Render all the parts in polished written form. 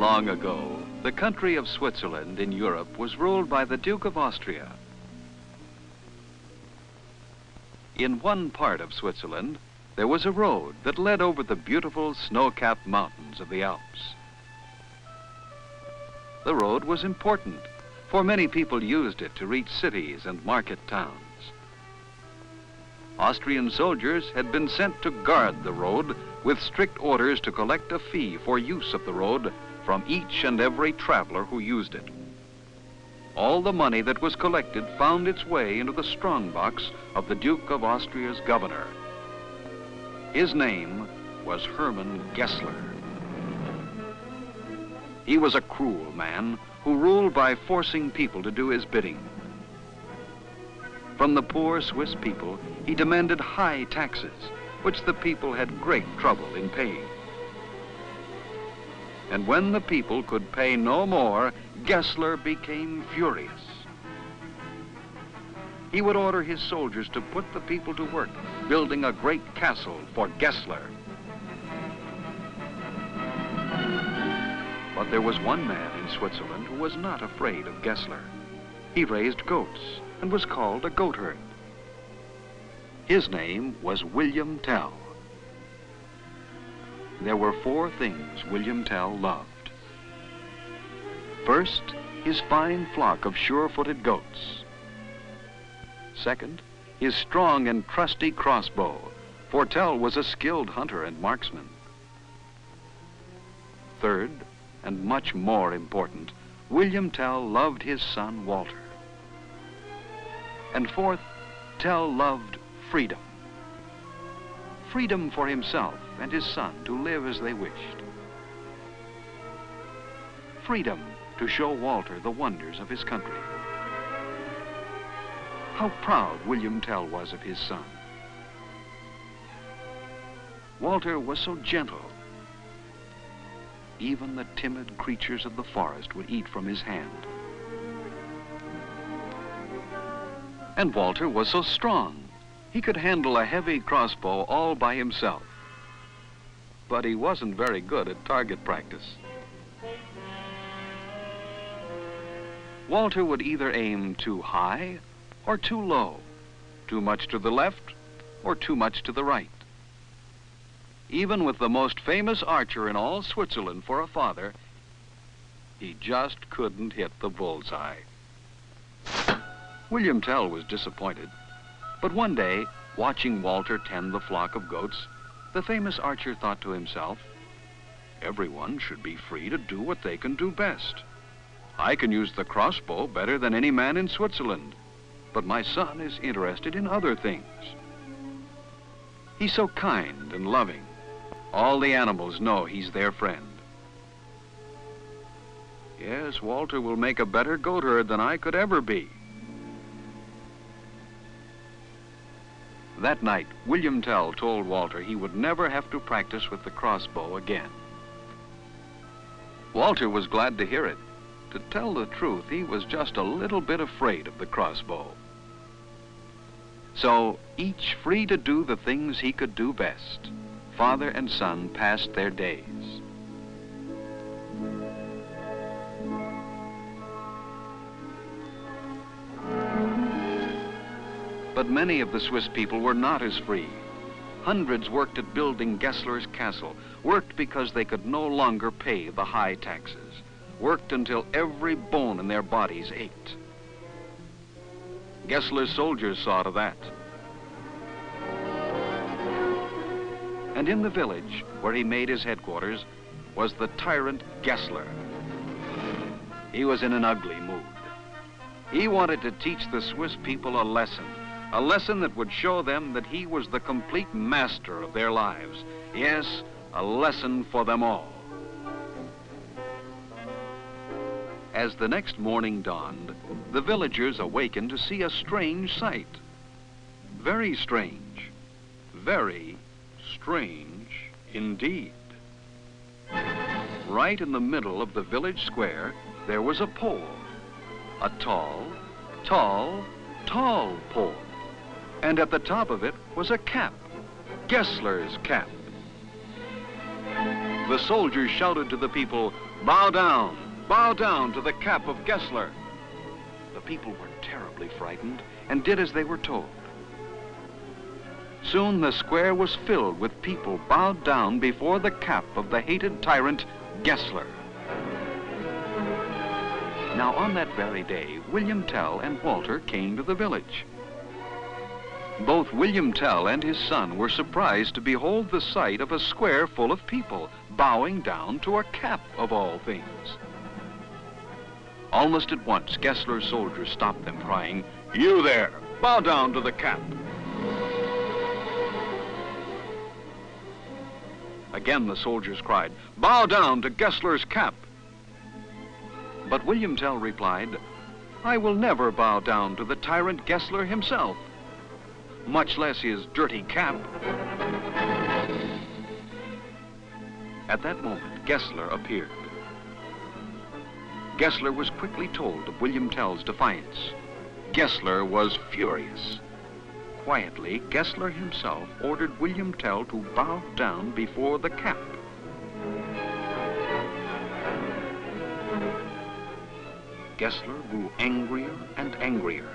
long ago, the country of Switzerland in Europe was ruled by the Duke of Austria. In one part of Switzerland, there was a road that led over the beautiful snow-capped mountains of the Alps. The road was important, for many people used it to reach cities and market towns. Austrian soldiers had been sent to guard the road with strict orders to collect a fee for use of the road from each and every traveler who used it. All the money that was collected found its way into the strongbox of the Duke of Austria's governor. His name was Hermann Gessler. He was a cruel man who ruled by forcing people to do his bidding. From the poor Swiss people, he demanded high taxes, which the people had great trouble in paying. And when the people could pay no more, Gessler became furious. He would order his soldiers to put the people to work, building a great castle for Gessler. But there was one man in Switzerland who was not afraid of Gessler. He raised goats and was called a goatherd. His name was William Tell. There were 4 things William Tell loved. First, his fine flock of sure-footed goats. Second, his strong and trusty crossbow, for Tell was a skilled hunter and marksman. Third, and much more important, William Tell loved his son Walter. And fourth, Tell loved freedom. Freedom for himself and his son to live as they wished. Freedom to show Walter the wonders of his country. How proud William Tell was of his son. Walter was so gentle. Even the timid creatures of the forest would eat from his hand. And Walter was so strong. He could handle a heavy crossbow all by himself. But he wasn't very good at target practice. Walter would either aim too high or too low, too much to the left or too much to the right. Even with the most famous archer in all Switzerland for a father, he just couldn't hit the bullseye. William Tell was disappointed, but one day, watching Walter tend the flock of goats, the famous archer thought to himself, everyone should be free to do what they can do best. I can use the crossbow better than any man in Switzerland, but my son is interested in other things. He's so kind and loving. All the animals know he's their friend. Yes, Walter will make a better goatherd than I could ever be. That night, William Tell told Walter he would never have to practice with the crossbow again. Walter was glad to hear it. To tell the truth, he was just a little bit afraid of the crossbow. So, each free to do the things he could do best, father and son passed their days. But many of the Swiss people were not as free. Hundreds worked at building Gessler's castle, worked because they could no longer pay the high taxes, worked until every bone in their bodies ached. Gessler's soldiers saw to that. And in the village where he made his headquarters was the tyrant Gessler. He was in an ugly mood. He wanted to teach the Swiss people a lesson that would show them that he was the complete master of their lives. Yes, a lesson for them all. As the next morning dawned, the villagers awakened to see a strange sight. Very strange. Very strange indeed. Right in the middle of the village square, there was a pole. A tall, tall, tall pole. And at the top of it was a cap, Gessler's cap. The soldiers shouted to the people, bow down to the cap of Gessler." The people were terribly frightened and did as they were told. Soon the square was filled with people bowed down before the cap of the hated tyrant, Gessler. Now on that very day, William Tell and Walter came to the village. Both William Tell and his son were surprised to behold the sight of a square full of people bowing down to a cap of all things. Almost at once, Gessler's soldiers stopped them, crying, "You there, bow down to the cap." Again the soldiers cried, "Bow down to Gessler's cap." But William Tell replied, "I will never bow down to the tyrant Gessler himself, much less his dirty cap." At that moment, Gessler appeared. Gessler was quickly told of William Tell's defiance. Gessler was furious. Quietly, Gessler himself ordered William Tell to bow down before the cap. Gessler grew angrier and angrier.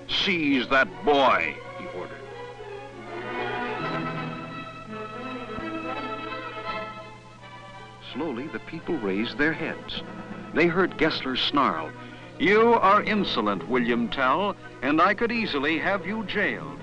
"Seize that boy," he ordered. Slowly, the people raised their heads. They heard Gessler snarl, "You are insolent, William Tell, and I could easily have you jailed.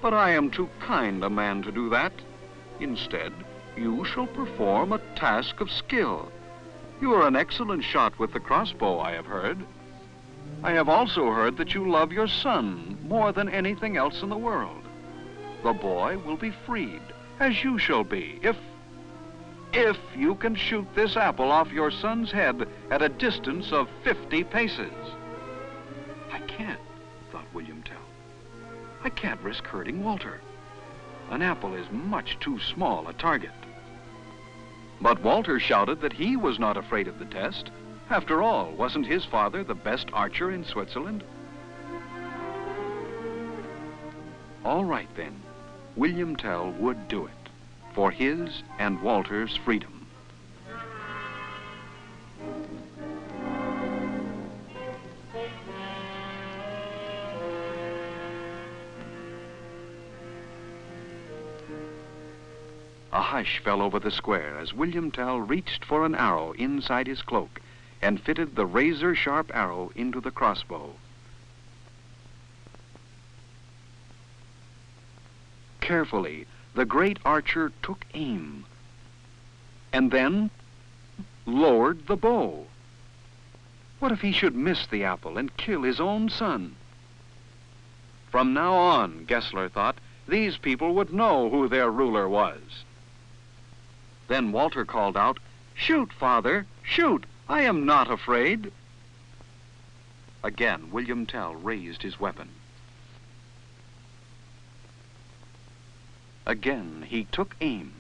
But I am too kind a man to do that. Instead, you shall perform a task of skill. You are an excellent shot with the crossbow, I have heard. I have also heard that you love your son more than anything else in the world. The boy will be freed, as you shall be, if you can shoot this apple off your son's head at a distance of 50 paces. "I can't," thought William Tell. "I can't risk hurting Walter. An apple is much too small a target." But Walter shouted that he was not afraid of the test. After all, wasn't his father the best archer in Switzerland? All right then, William Tell would do it, for his and Walter's freedom. A hush fell over the square as William Tell reached for an arrow inside his cloak and fitted the razor-sharp arrow into the crossbow. Carefully, the great archer took aim and then lowered the bow. What if he should miss the apple and kill his own son? From now on, Gessler thought, these people would know who their ruler was. Then Walter called out, "Shoot, father, shoot! I am not afraid." Again, William Tell raised his weapon. Again, he took aim.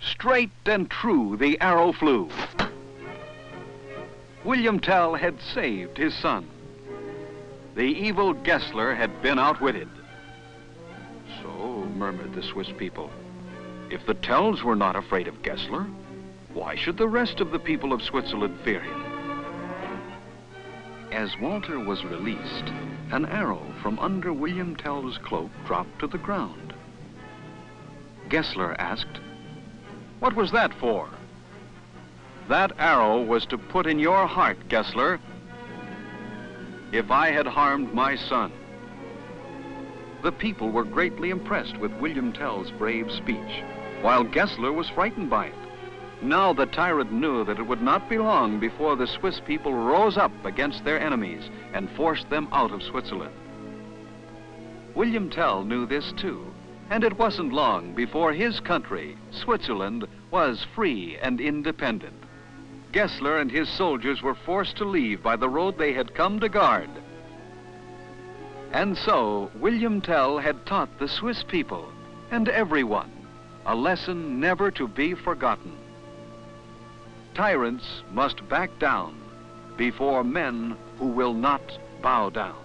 Straight and true the arrow flew. William Tell had saved his son. The evil Gessler had been outwitted. "So," murmured the Swiss people, "if the Tells were not afraid of Gessler, why should the rest of the people of Switzerland fear him?" As Walter was released, an arrow from under William Tell's cloak dropped to the ground. Gessler asked, "What was that for?" "That arrow was to put in your heart, Gessler, if I had harmed my son." The people were greatly impressed with William Tell's brave speech, while Gessler was frightened by it. Now the tyrant knew that it would not be long before the Swiss people rose up against their enemies and forced them out of Switzerland. William Tell knew this too, and it wasn't long before his country, Switzerland, was free and independent. Gessler and his soldiers were forced to leave by the road they had come to guard. And so, William Tell had taught the Swiss people and everyone a lesson never to be forgotten. Tyrants must back down before men who will not bow down.